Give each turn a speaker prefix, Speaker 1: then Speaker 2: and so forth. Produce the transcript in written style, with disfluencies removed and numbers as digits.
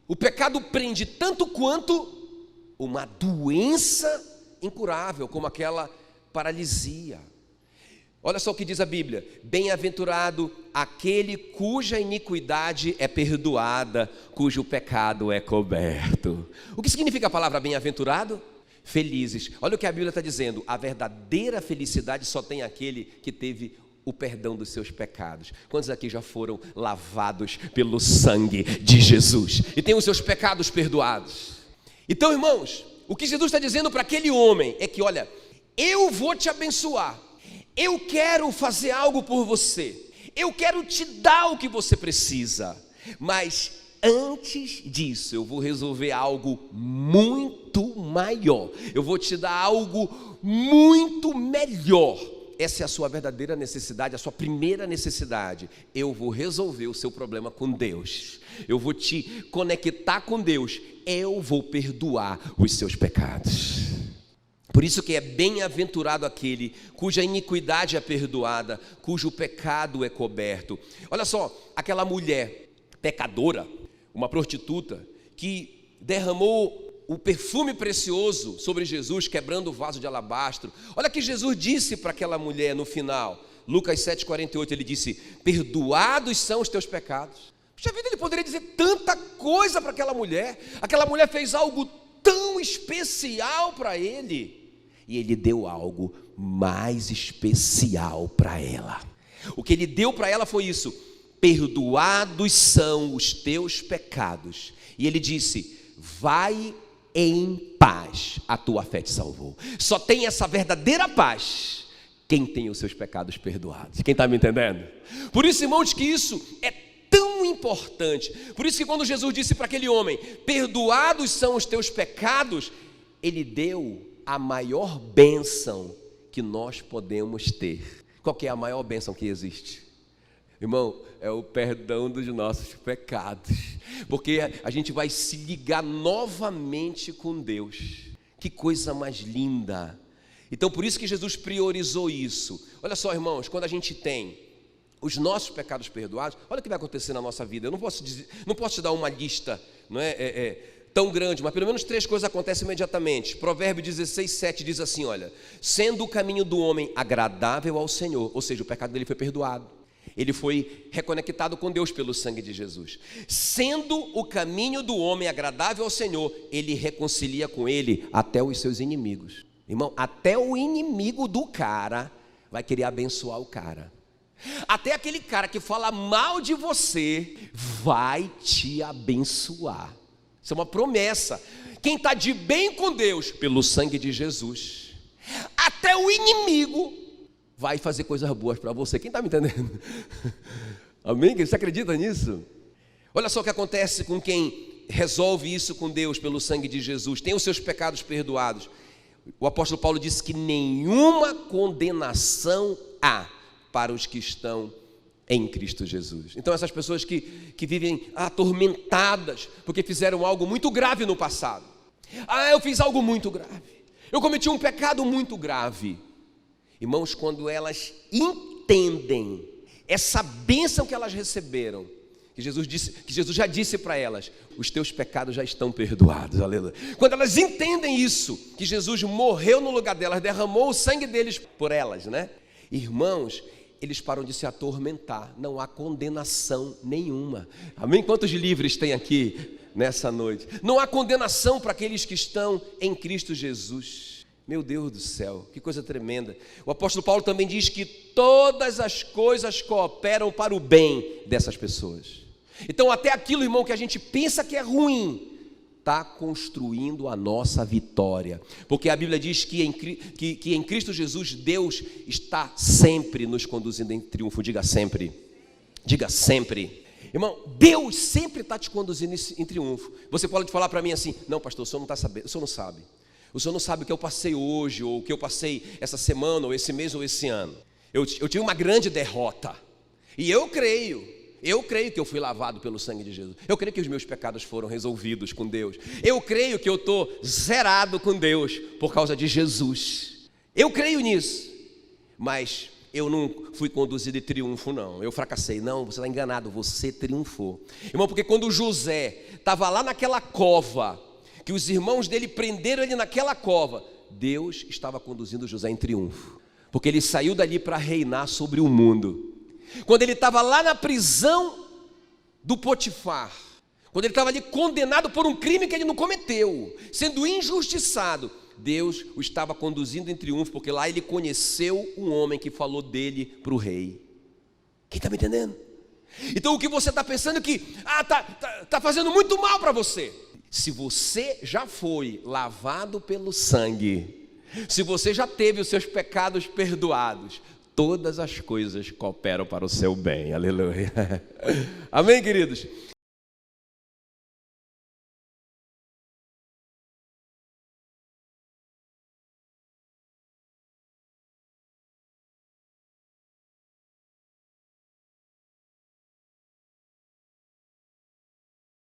Speaker 1: O pecado prende tanto quanto uma doença incurável, como aquela paralisia. Olha só o que diz a Bíblia: bem-aventurado aquele cuja iniquidade é perdoada, cujo pecado é coberto. O que significa a palavra bem-aventurado? Felizes. Olha o que a Bíblia está dizendo: a verdadeira felicidade só tem aquele que teve o perdão dos seus pecados. Quantos aqui já foram lavados pelo sangue de Jesus e têm os seus pecados perdoados? Então, irmãos, o que Jesus está dizendo para aquele homem é que, olha, eu vou te abençoar, eu quero fazer algo por você, eu quero te dar o que você precisa, mas antes disso eu vou resolver algo muito maior, eu vou te dar algo muito melhor. Essa é a sua verdadeira necessidade, a sua primeira necessidade. Eu vou resolver o seu problema com Deus, eu vou te conectar com Deus, eu vou perdoar os seus pecados. Por isso que é bem-aventurado aquele cuja iniquidade é perdoada, cujo pecado é coberto. Olha só, aquela mulher pecadora, uma prostituta, que derramou o perfume precioso sobre Jesus, quebrando o vaso de alabastro. Olha o que Jesus disse para aquela mulher no final, Lucas 7,48, ele disse: perdoados são os teus pecados. Puxa vida, ele poderia dizer tanta coisa para aquela mulher fez algo tão especial para ele, e ele deu algo mais especial para ela. O que ele deu para ela foi isso: perdoados são os teus pecados. E ele disse: vai em paz, a tua fé te salvou. Só tem essa verdadeira paz quem tem os seus pecados perdoados. Quem está me entendendo? Por isso, irmãos, que isso é tão importante. Por isso que quando Jesus disse para aquele homem: perdoados são os teus pecados, ele deu a maior bênção que nós podemos ter. Qual que é a maior bênção que existe? Irmão, é o perdão dos nossos pecados, porque a gente vai se ligar novamente com Deus. Que coisa mais linda! Então, por isso que Jesus priorizou isso. Olha só, irmãos, quando a gente tem os nossos pecados perdoados, olha o que vai acontecer na nossa vida. Eu não posso te dar uma lista, não tão grande, mas pelo menos 3 coisas acontecem imediatamente. Provérbio 16:7 diz assim: olha, sendo o caminho do homem agradável ao Senhor, ou seja, o pecado dele foi perdoado, ele foi reconectado com Deus pelo sangue de Jesus. Sendo o caminho do homem agradável ao Senhor, ele reconcilia com ele até os seus inimigos. Irmão, até o inimigo do cara vai querer abençoar o cara. Até aquele cara que fala mal de você vai te abençoar. Isso é uma promessa. Quem está de bem com Deus pelo sangue de Jesus, até o inimigo vai fazer coisas boas para você. Quem está me entendendo? Amém? Você acredita nisso? Olha só o que acontece com quem resolve isso com Deus pelo sangue de Jesus, tem os seus pecados perdoados. O apóstolo Paulo disse que nenhuma condenação há para os que estão em Cristo Jesus. Então essas pessoas que vivem atormentadas porque fizeram algo muito grave no passado. Eu fiz algo muito grave, eu cometi um pecado muito grave. Irmãos, quando elas entendem essa bênção que elas receberam, que Jesus já disse para elas: os teus pecados já estão perdoados, aleluia. Quando elas entendem isso, que Jesus morreu no lugar delas, derramou o sangue deles por elas, né? Irmãos, eles param de se atormentar, não há condenação nenhuma. Amém? Quantos livres tem aqui nessa noite? Não há condenação para aqueles que estão em Cristo Jesus. Meu Deus do céu, que coisa tremenda. O apóstolo Paulo também diz que todas as coisas cooperam para o bem dessas pessoas. Então até aquilo, irmão, que a gente pensa que é ruim, está construindo a nossa vitória, porque a Bíblia diz que em Cristo Jesus Deus está sempre nos conduzindo em triunfo. Diga sempre, diga sempre. Irmão, Deus sempre está te conduzindo em triunfo. Você pode falar para mim assim: não, pastor, o senhor não está sabendo, o senhor não sabe. O senhor não sabe o que eu passei hoje, ou o que eu passei essa semana, ou esse mês, ou esse ano. Eu tive uma grande derrota, e eu creio que eu fui lavado pelo sangue de Jesus. Eu creio que os meus pecados foram resolvidos com Deus. Eu creio que eu estou zerado com Deus por causa de Jesus. Eu creio nisso. Mas eu não fui conduzido em triunfo, não. Eu fracassei. Não, você está enganado, você triunfou. Irmão, porque quando José estava lá naquela cova, que os irmãos dele prenderam ele naquela cova, Deus estava conduzindo José em triunfo, porque ele saiu dali para reinar sobre o mundo. Quando ele estava lá na prisão do Potifar, quando ele estava ali condenado por um crime que ele não cometeu, sendo injustiçado, Deus o estava conduzindo em triunfo, porque lá ele conheceu um homem que falou dele para o rei. Quem está me entendendo? Então o que você está pensando é que tá fazendo muito mal para você. Se você já foi lavado pelo sangue, se você já teve os seus pecados perdoados, todas as coisas cooperam para o seu bem. Aleluia. Amém, queridos?